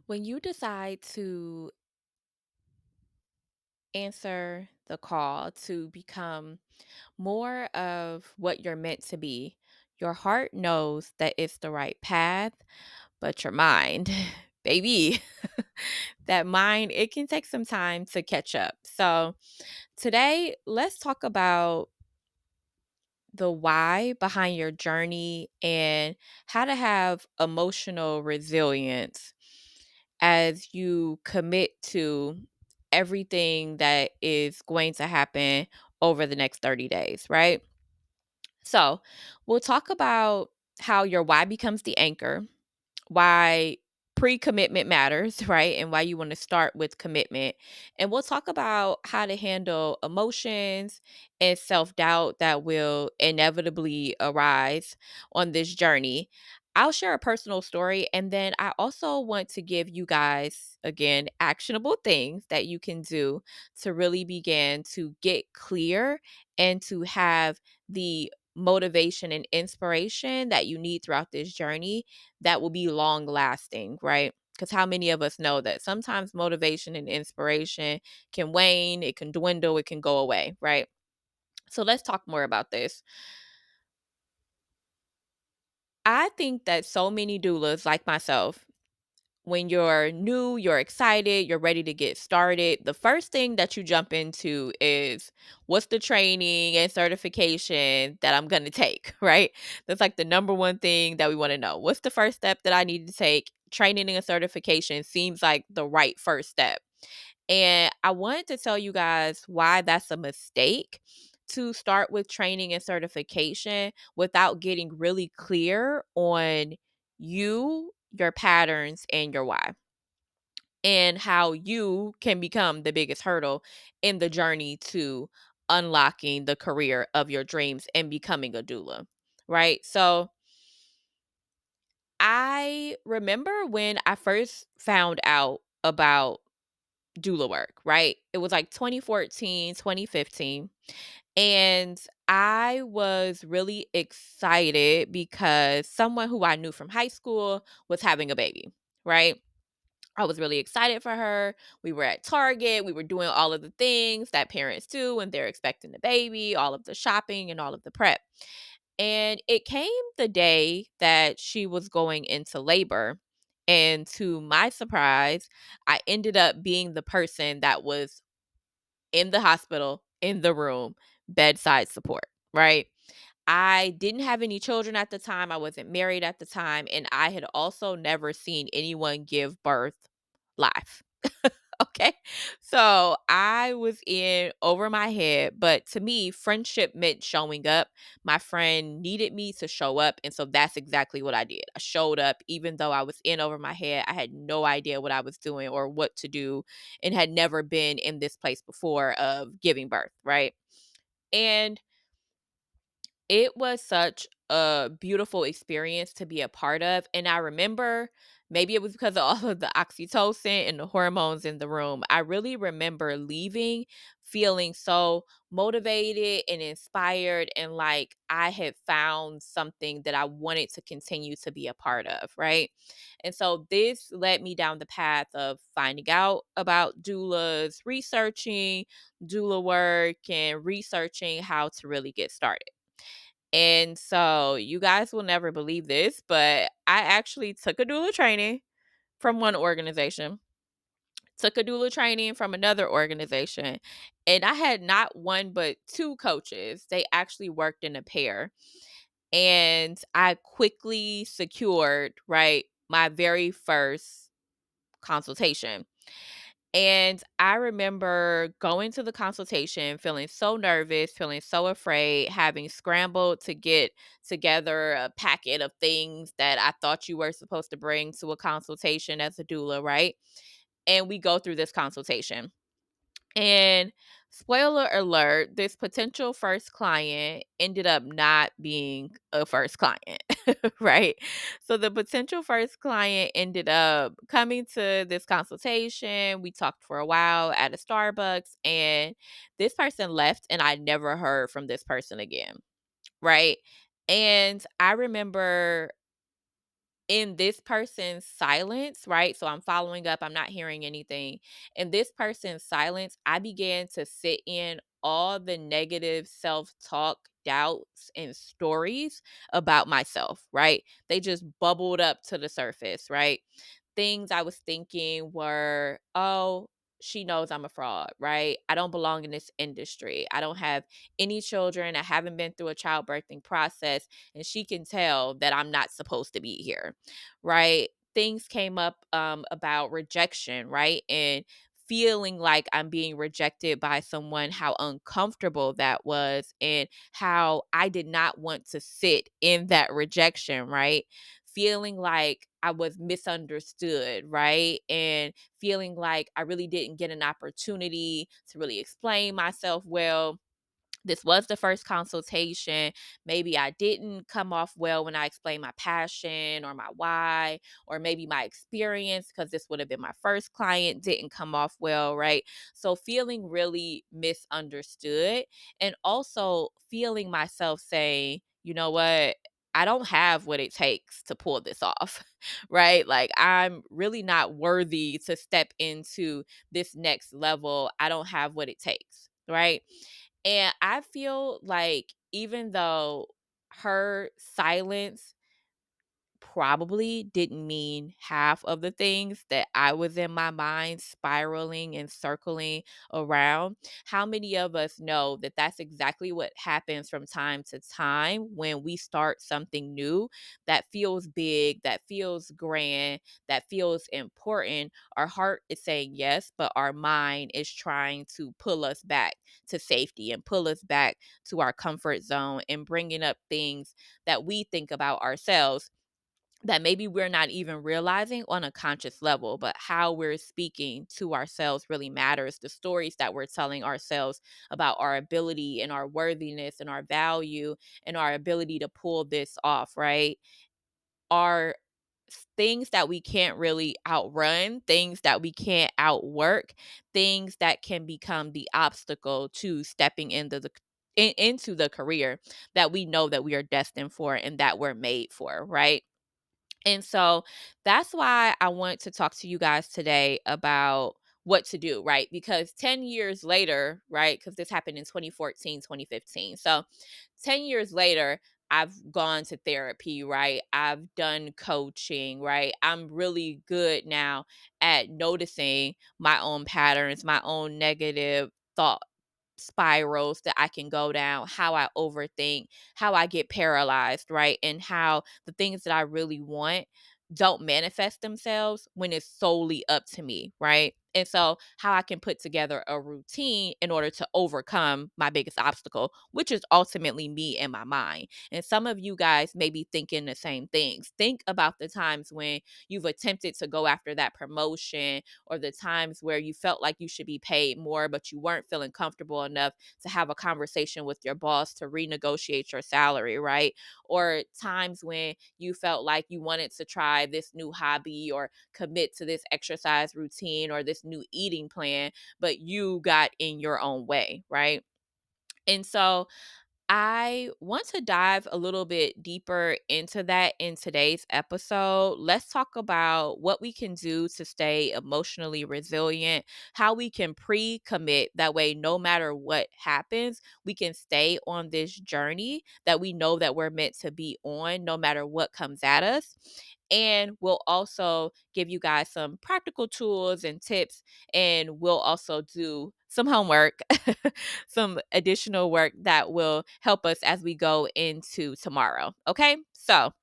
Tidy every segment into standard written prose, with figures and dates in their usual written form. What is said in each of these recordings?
When you decide to answer the call to become more of what you're meant to be, your heart knows that it's the right path, but your mind, baby, that mind, it can take some time to catch up. So, today, let's talk about the why behind your journey and how to have emotional resilience as you commit to everything that is going to happen over the next 30 days, right? So, we'll talk about how your why becomes the anchor, why pre-commitment matters, right? And why you want to start with commitment. And we'll talk about how to handle emotions and self-doubt that will inevitably arise on this journey. I'll share a personal story, and then I also want to give you guys again actionable things that you can do to really begin to get clear and to have the motivation and inspiration that you need throughout this journey that will be long lasting, right? Because how many of us know that sometimes motivation and inspiration can wane, it can dwindle, it can go away, right? So let's talk more about this. I think that so many doulas, like myself, when you're new, you're excited, you're ready to get started, the first thing that you jump into is what's the training and certification that I'm going to take, right? That's like the number one thing that we want to know. What's the first step that I need to take? Training and certification seems like the right first step. And I wanted to tell you guys why that's a mistake to start with training and certification without getting really clear on you, your patterns, and your why, and how you can become the biggest hurdle in the journey to unlocking the career of your dreams and becoming a doula. Right. So I remember when I first found out about doula work, right? It was like 2014, 2015. And I was really excited because someone who I knew from high school was having a baby, right? I was really excited for her. We were at Target. We were doing all of the things that parents do when they're expecting the baby, all of the shopping and all of the prep. And it came the day that she was going into labor. And to my surprise, I ended up being the person that was in the hospital, in the room, bedside support, right? I didn't have any children at the time. I wasn't married at the time. And I had also never seen anyone give birth live. Okay. So I was in over my head, but to me, friendship meant showing up. My friend needed me to show up. And so that's exactly what I did. I showed up, even though I was in over my head. I had no idea what I was doing or what to do and had never been in this place before of giving birth. Right. And it was such a beautiful experience to be a part of, and I remember maybe it was because of all of the oxytocin and the hormones in the room. I really remember leaving feeling so motivated and inspired and like I had found something that I wanted to continue to be a part of, right? And so this led me down the path of finding out about doulas, researching doula work, and researching how to really get started. And so you guys will never believe this, but I actually took a doula training from one organization, took a doula training from another organization, and I had not one but two coaches. They actually worked in a pair. And I quickly secured, right, my very first consultation. And I remember going to the consultation feeling so nervous, feeling so afraid, having scrambled to get together a packet of things that I thought you were supposed to bring to a consultation as a doula, right? And we go through this consultation. And spoiler alert, this potential first client ended up not being a first client, right? So the potential first client ended up coming to this consultation. We talked for a while at a Starbucks, and this person left, and I never heard from this person again, right? And I remember in this person's silence, right? So I'm following up, I'm not hearing anything. In this person's silence, I began to sit in all the negative self talk, doubts, and stories about myself, right? They just bubbled up to the surface, right? Things I was thinking were, oh, she knows I'm a fraud, right? I don't belong in this industry. I don't have any children. I haven't been through a childbirthing process, and she can tell that I'm not supposed to be here, right? Things came up about rejection, right? And feeling like I'm being rejected by someone, how uncomfortable that was, and how I did not want to sit in that rejection, right? Feeling like I was misunderstood, right? And feeling like I really didn't get an opportunity to really explain myself well. This was the first consultation. Maybe I didn't come off well when I explained my passion or my why, or maybe my experience, because this would have been my first client, didn't come off well, right? So feeling really misunderstood, and also feeling myself saying, you know what? I don't have what it takes to pull this off, right? Like, I'm really not worthy to step into this next level. I don't have what it takes, right? And I feel like even though her silence probably didn't mean half of the things that I was in my mind spiraling and circling around. How many of us know that that's exactly what happens from time to time when we start something new that feels big, that feels grand, that feels important? Our heart is saying yes, but our mind is trying to pull us back to safety and pull us back to our comfort zone and bringing up things that we think about ourselves that maybe we're not even realizing on a conscious level, but how we're speaking to ourselves really matters. The stories that we're telling ourselves about our ability and our worthiness and our value and our ability to pull this off, right? Are things that we can't really outrun, things that we can't outwork, things that can become the obstacle to stepping into the career that we know that we are destined for and that we're made for, right? And so that's why I want to talk to you guys today about what to do, right? Because 10 years later, right? Because this happened in 2014, 2015. So 10 years later, I've gone to therapy, right? I've done coaching, right? I'm really good now at noticing my own patterns, my own negative thought spirals that I can go down, how I overthink, how I get paralyzed, right? And how the things that I really want don't manifest themselves when it's solely up to me, right? And so, how I can put together a routine in order to overcome my biggest obstacle, which is ultimately me and my mind. And some of you guys may be thinking the same things. Think about the times when you've attempted to go after that promotion, or the times where you felt like you should be paid more, but you weren't feeling comfortable enough to have a conversation with your boss to renegotiate your salary, right? Or times when you felt like you wanted to try this new hobby or commit to this exercise routine or this new eating plan, but you got in your own way, right? And so I want to dive a little bit deeper into that in today's episode. Let's talk about what we can do to stay emotionally resilient, how we can pre commit. That way, no matter what happens, we can stay on this journey that we know that we're meant to be on, no matter what comes at us. And we'll also give you guys some practical tools and tips, and we'll also do some homework, some additional work that will help us as we go into tomorrow. Okay. So,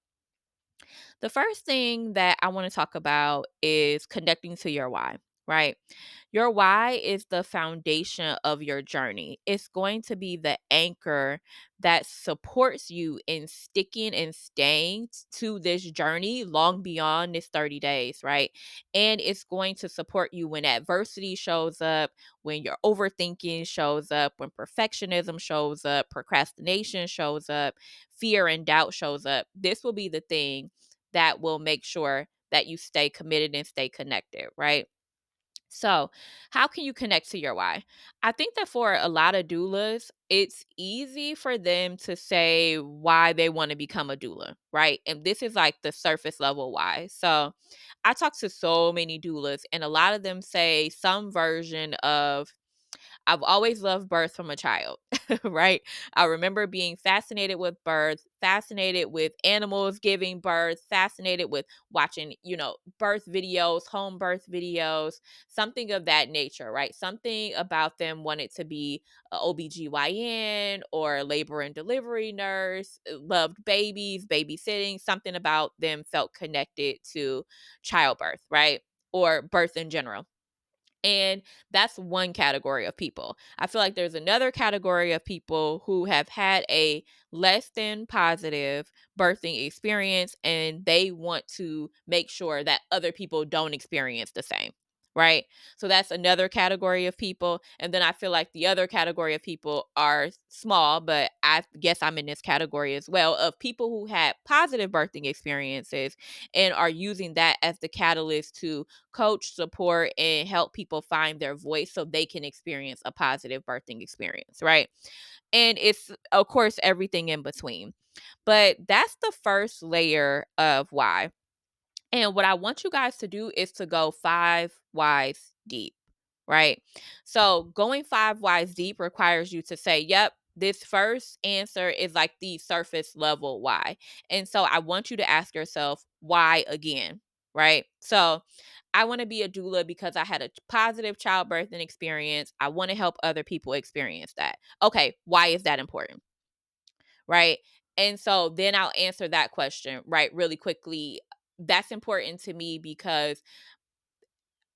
the first thing that I want to talk about is connecting to your why, right? Your why is the foundation of your journey. It's going to be the anchor that supports you in sticking and staying to this journey long beyond this 30 days, right? And it's going to support you when adversity shows up, when your overthinking shows up, when perfectionism shows up, procrastination shows up, fear and doubt shows up. This will be the thing that will make sure that you stay committed and stay connected, right? So, how can you connect to your why? I think that for a lot of doulas, it's easy for them to say why they want to become a doula, right? And this is like the surface level why. So, I talk to so many doulas, and a lot of them say some version of I've always loved birth from a child, right? I remember being fascinated with birth, fascinated with animals giving birth, fascinated with watching, birth videos, home birth videos, something of that nature, right? Something about them wanted to be a OBGYN or labor and delivery nurse, loved babies, babysitting, something about them felt connected to childbirth, right? Or birth in general. And that's one category of people. I feel like there's another category of people who have had a less than positive birthing experience and they want to make sure that other people don't experience the same. Right. So that's another category of people. And then I feel like the other category of people are small, but I guess I'm in this category as well of people who had positive birthing experiences and are using that as the catalyst to coach, support, and help people find their voice so they can experience a positive birthing experience, right? And it's, of course, everything in between. But that's the first layer of why. And what I want you guys to do is to go 5 whys deep, right? So going 5 whys deep requires you to say, yep, this first answer is like the surface level why. And so I want you to ask yourself, why again, right? So I want to be a doula because I had a positive childbirthing experience. I want to help other people experience that. Okay, why is that important? Right? And so then I'll answer that question, right, really quickly. That's important to me because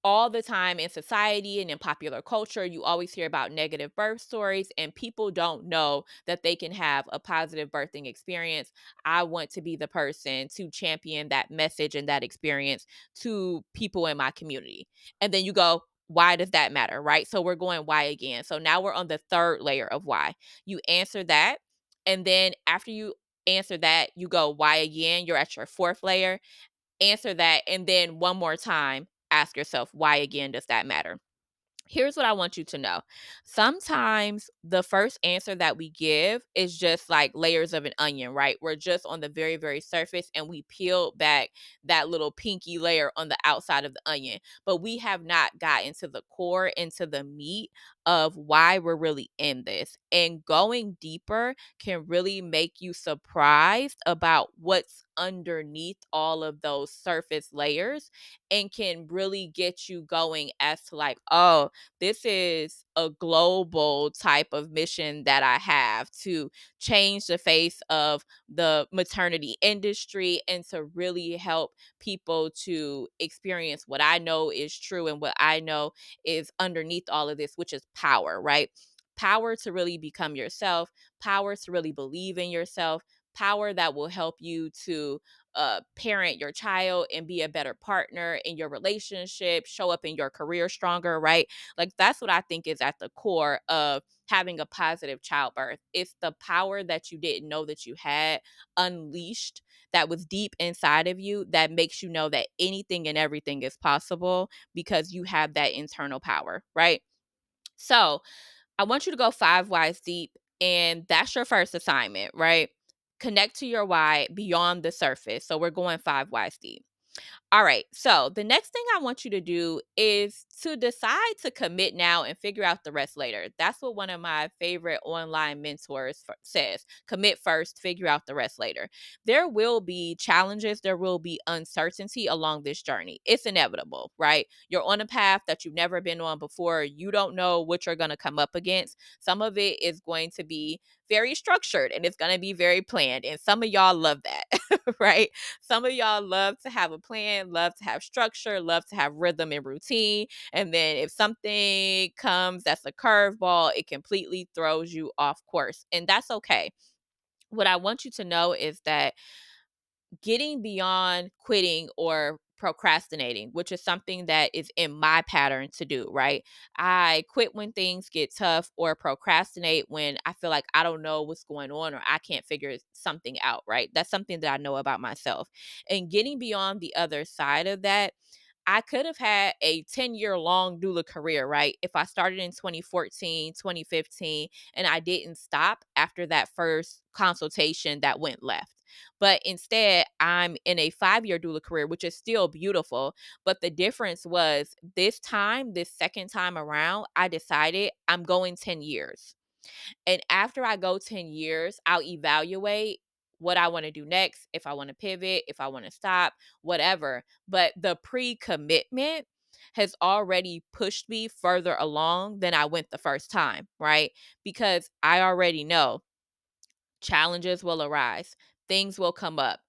all the time in society and in popular culture, you always hear about negative birth stories, and people don't know that they can have a positive birthing experience. I want to be the person to champion that message and that experience to people in my community. And then you go, why does that matter? Right. So we're going why again. So now we're on the third layer of why. You answer that. And then after you answer that, you go why again. You're at your fourth layer. Answer that, and then one more time, ask yourself, why again does that matter? Here's what I want you to know. Sometimes the first answer that we give is just like layers of an onion, right? We're just on the very, very surface and we peel back that little pinky layer on the outside of the onion. But we have not gotten to the core, into the meat of why we're really in this. And going deeper can really make you surprised about what's underneath all of those surface layers and can really get you going as to like, oh, this is a global type of mission that I have to change the face of the maternity industry and to really help people to experience what I know is true and what I know is underneath all of this, which is power, right? Power to really become yourself, power to really believe in yourself, power that will help you to parent your child and be a better partner in your relationship, show up in your career stronger, right? Like that's what I think is at the core of having a positive childbirth. It's the power that you didn't know that you had unleashed that was deep inside of you that makes you know that anything and everything is possible because you have that internal power, right? So, I want you to go 5 whys deep, and that's your first assignment, right? Connect to your why beyond the surface. So, we're going 5 whys deep. All right. So the next thing I want you to do is to decide to commit now and figure out the rest later. That's what one of my favorite online mentors says: commit first, figure out the rest later. There will be challenges, there will be uncertainty along this journey. It's inevitable, right? You're on a path that you've never been on before. You don't know what you're going to come up against. Some of it is going to be very structured and it's going to be very planned. And some of y'all love that, right? Some of y'all love to have a plan, love to have structure, love to have rhythm and routine. And then if something comes that's a curveball, it completely throws you off course. And that's okay. What I want you to know is that getting beyond quitting or procrastinating, which is something that is in my pattern to do, right? I quit when things get tough or procrastinate when I feel like I don't know what's going on or I can't figure something out, right? That's something that I know about myself. And getting beyond the other side of that, I could have had a 10-year long doula career, right? If I started in 2014, 2015, and I didn't stop after that first consultation that went left. But instead, I'm in a 5-year doula career, which is still beautiful. But the difference was this time, this second time around, I decided I'm going 10 years. And after I go 10 years, I'll evaluate what I want to do next, if I want to pivot, if I want to stop, whatever. But the pre commitment has already pushed me further along than I went the first time, right? Because I already know challenges will arise, things will come up.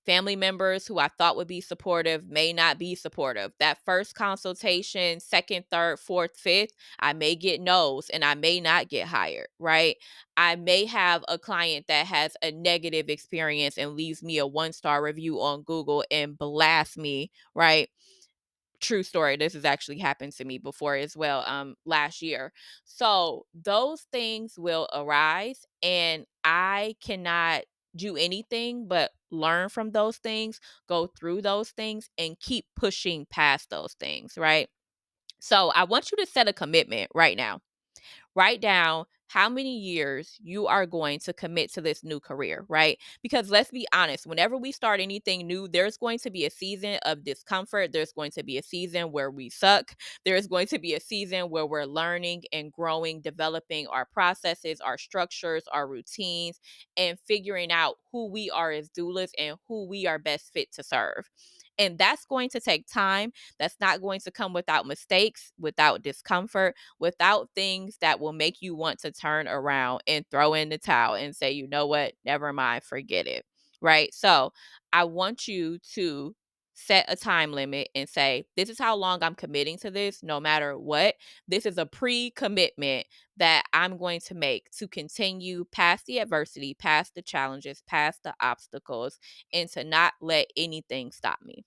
Family members who I thought would be supportive may not be supportive. That first consultation, second, third, fourth, fifth, I may get no's and I may not get hired, right? I may have a client that has a negative experience and leaves me a 1-star review on Google and blasts me, right? True story. This has actually happened to me before as well, last year. So those things will arise, and I cannot do anything but learn from those things, go through those things, and keep pushing past those things, right? So I want you to set a commitment right now. Write down how many years you are going to commit to this new career, right? Because let's be honest, whenever we start anything new, there's going to be a season of discomfort. There's going to be a season where we suck. There's going to be a season where we're learning and growing, developing our processes, our structures, our routines, and figuring out who we are as doulas and who we are best fit to serve. And that's going to take time. That's not going to come without mistakes, without discomfort, without things that will make you want to turn around and throw in the towel and say, you know what, never mind, forget it. Right. So I want you to set a time limit and say, this is how long I'm committing to this, no matter what. This is a pre commitment that I'm going to make to continue past the adversity, past the challenges, past the obstacles, and to not let anything stop me.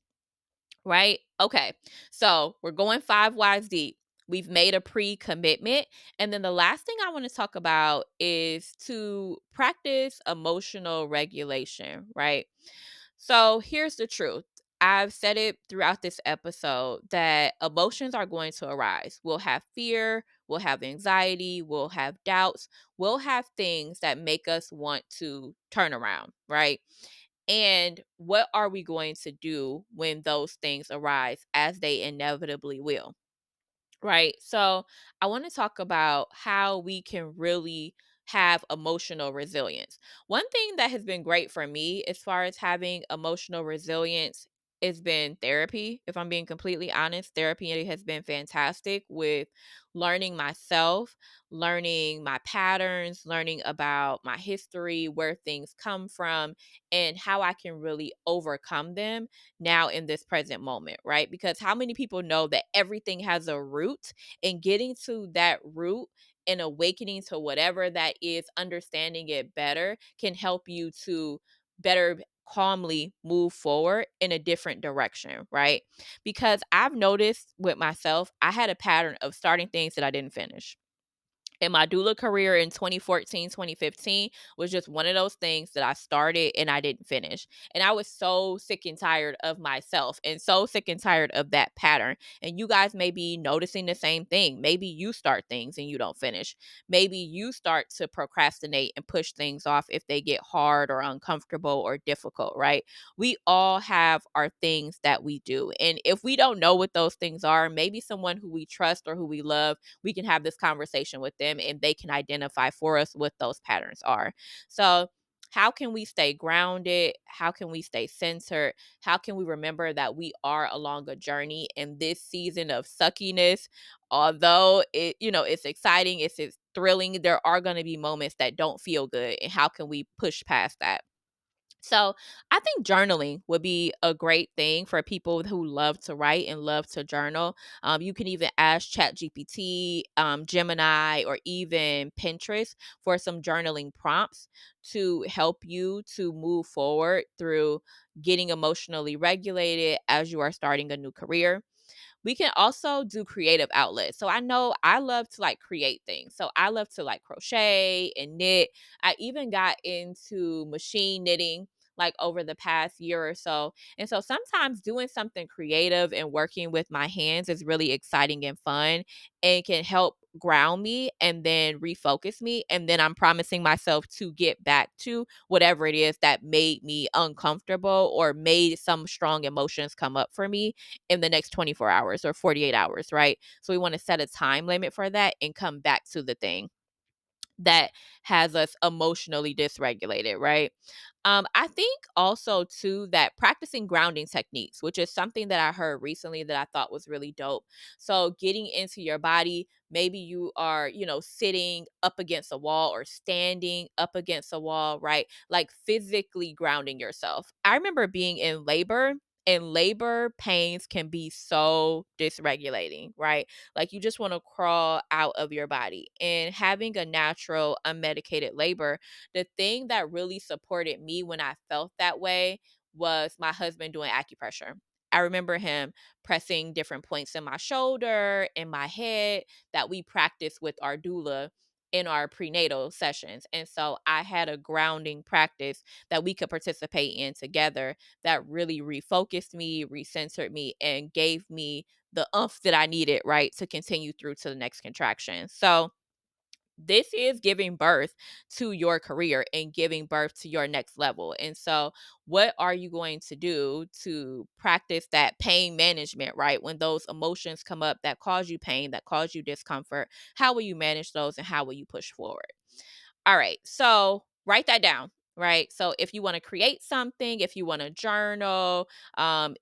Right? Okay. So we're going 5 whys deep. We've made a pre commitment. And then the last thing I want to talk about is to practice emotional regulation, right? So here's the truth. I've said it throughout this episode that emotions are going to arise. We'll have fear, we'll have anxiety, we'll have doubts, we'll have things that make us want to turn around, right? And what are we going to do when those things arise, as they inevitably will? Right. So I want to talk about how we can really have emotional resilience. One thing that has been great for me as far as having emotional resilience has been therapy. If I'm being completely honest, therapy has been fantastic with learning myself, learning my patterns, learning about my history, where things come from, and how I can really overcome them now in this present moment, right? Because how many people know that everything has a root, and getting to that root and awakening to whatever that is, understanding it better can help you to better calmly move forward in a different direction, right? Because I've noticed with myself, I had a pattern of starting things that I didn't finish. And my doula career in 2014, 2015 was just one of those things that I started and I didn't finish. And I was so sick and tired of myself and so sick and tired of that pattern. And you guys may be noticing the same thing. Maybe you start things and you don't finish. Maybe you start to procrastinate and push things off if they get hard or uncomfortable or difficult, right? We all have our things that we do. And if we don't know what those things are, maybe someone who we trust or who we love, we can have this conversation with them and they can identify for us what those patterns are. So, how can we stay grounded? How can we stay centered? How can we remember that we are along a journey in this season of suckiness? Although it's exciting, it's thrilling, there are going to be moments that don't feel good. And how can we push past that? So I think journaling would be a great thing for people who love to write and love to journal. You can even ask ChatGPT, Gemini, or even Pinterest for some journaling prompts to help you to move forward through getting emotionally regulated as you are starting a new career. We can also do creative outlets. So I know I love to like create things. So I love to like crochet and knit. I even got into machine knitting, like over the past year or so. And so sometimes doing something creative and working with my hands is really exciting and fun and can help ground me and then refocus me. And then I'm promising myself to get back to whatever it is that made me uncomfortable or made some strong emotions come up for me in the next 24 hours or 48 hours, right? So we want to set a time limit for that and come back to the thing that has us emotionally dysregulated, right? I think also too that practicing grounding techniques, which is something that I heard recently that I thought was really dope. So getting into your body, maybe you are, sitting up against a wall or standing up against a wall, right? Like physically grounding yourself. I remember being in labor, and labor pains can be so dysregulating, right? Like you just want to crawl out of your body. And having a natural, unmedicated labor, the thing that really supported me when I felt that way was my husband doing acupressure. I remember him pressing different points in my shoulder, in my head that we practiced with our doula in our prenatal sessions. And so I had a grounding practice that we could participate in together that really refocused me, recentered me, and gave me the oomph that I needed, right, to continue through to the next contraction. So this is giving birth to your career and giving birth to your next level. And so, what are you going to do to practice that pain management, right? When those emotions come up that cause you pain, that cause you discomfort, how will you manage those and how will you push forward? All right. So write that down. Right. So if you want to create something, if you want to journal,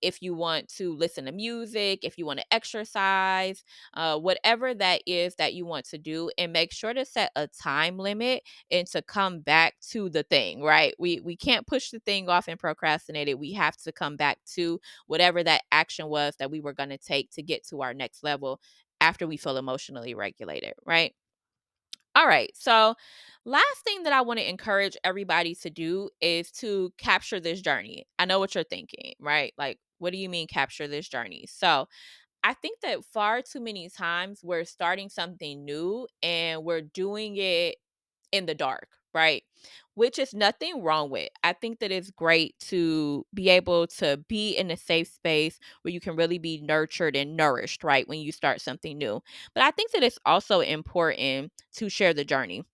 if you want to listen to music, if you want to exercise, whatever that is that you want to do, and make sure to set a time limit and to come back to the thing. Right. We can't push the thing off and procrastinate it. We have to come back to whatever that action was that we were going to take to get to our next level after we feel emotionally regulated. Right. All right. So, last thing that I want to encourage everybody to do is to capture this journey. I know what you're thinking, right? Like, what do you mean capture this journey? So, I think that far too many times we're starting something new and we're doing it in the dark, right? Which is nothing wrong with. I think that it's great to be able to be in a safe space where you can really be nurtured and nourished, right? When you start something new. But I think that it's also important to share the journey.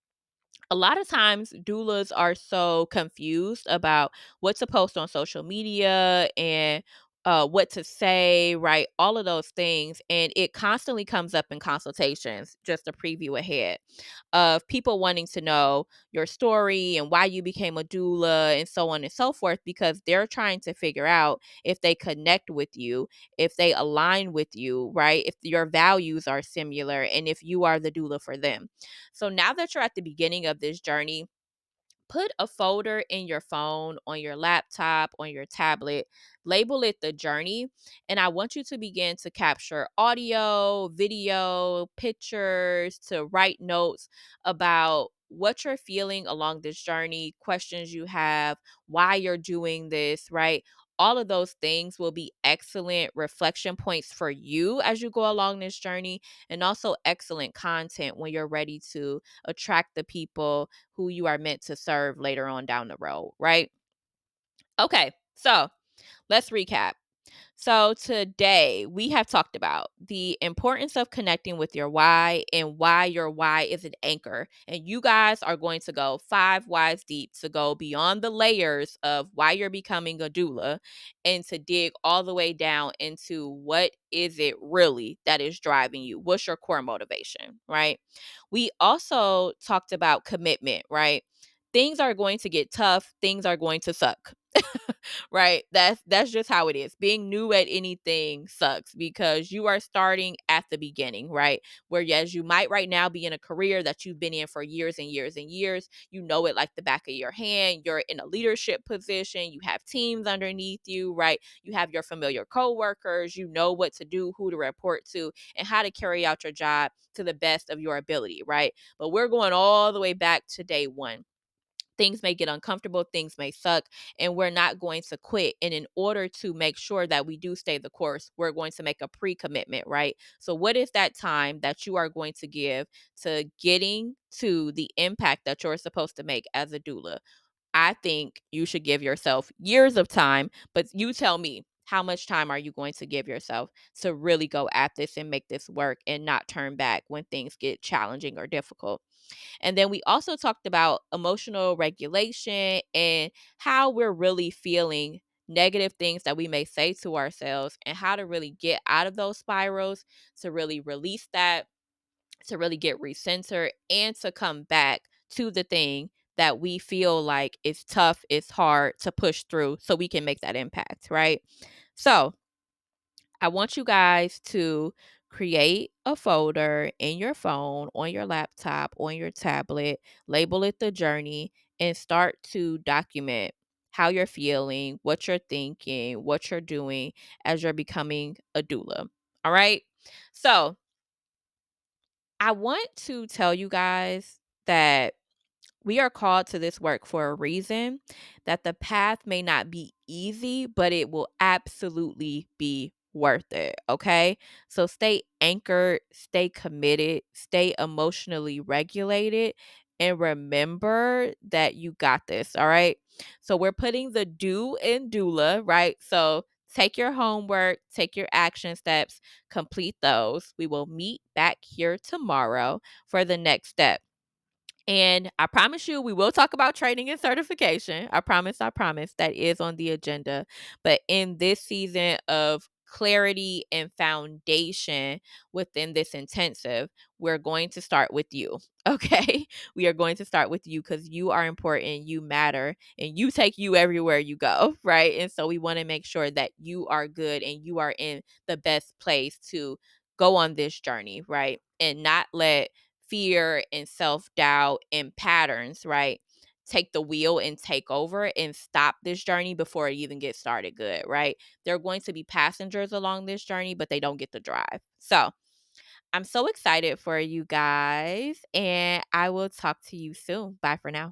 A lot of times doulas are so confused about what to post on social media and what to say, right? All of those things. And it constantly comes up in consultations, just a preview ahead of people wanting to know your story and why you became a doula and so on and so forth, because they're trying to figure out if they connect with you, if they align with you, right? If your values are similar and if you are the doula for them. So now that you're at the beginning of this journey, put a folder in your phone, on your laptop, on your tablet, label it the journey. And I want you to begin to capture audio, video, pictures, to write notes about what you're feeling along this journey, questions you have, why you're doing this, right? All of those things will be excellent reflection points for you as you go along this journey, and also excellent content when you're ready to attract the people who you are meant to serve later on down the road, right? Okay, so let's recap. So, today we have talked about the importance of connecting with your why and why your why is an anchor. And you guys are going to go 5 whys deep to go beyond the layers of why you're becoming a doula and to dig all the way down into what is it really that is driving you? What's your core motivation, right? We also talked about commitment, right? Things are going to get tough, things are going to suck. Right? That's just how it is. Being new at anything sucks because you are starting at the beginning, right? Whereas you might right now be in a career that you've been in for years and years and years. You know it like the back of your hand. You're in a leadership position. You have teams underneath you, right? You have your familiar coworkers. You know what to do, who to report to, and how to carry out your job to the best of your ability, right? But we're going all the way back to day one. Things may get uncomfortable, things may suck, and we're not going to quit. And in order to make sure that we do stay the course, we're going to make a pre commitment, right? So, what is that time that you are going to give to getting to the impact that you're supposed to make as a doula? I think you should give yourself years of time, but you tell me, how much time are you going to give yourself to really go at this and make this work and not turn back when things get challenging or difficult? And then we also talked about emotional regulation and how we're really feeling negative things that we may say to ourselves and how to really get out of those spirals, to really release that, to really get recentered, and to come back to the thing that we feel like is tough, it's hard to push through so we can make that impact, right? So, I want you guys to create a folder in your phone, on your laptop, on your tablet, label it the journey, and start to document how you're feeling, what you're thinking, what you're doing as you're becoming a doula. All right. So I want to tell you guys that we are called to this work for a reason, that the path may not be easy, but it will absolutely be worth it. Okay. So stay anchored, stay committed, stay emotionally regulated, and remember that you got this. All right. So we're putting the do in doula, right? So take your homework, take your action steps, complete those. We will meet back here tomorrow for the next step. And I promise you, we will talk about training and certification. I promise that is on the agenda. But in this season of clarity and foundation within this intensive, we're going to start with you. Okay. We are going to start with you because you are important, you matter, and you take you everywhere you go. Right. And so we want to make sure that you are good and you are in the best place to go on this journey. Right. And not let fear and self-doubt and patterns, right, take the wheel and take over and stop this journey before it even gets started good, right? There are going to be passengers along this journey, but they don't get to drive. So I'm so excited for you guys, and I will talk to you soon. Bye for now.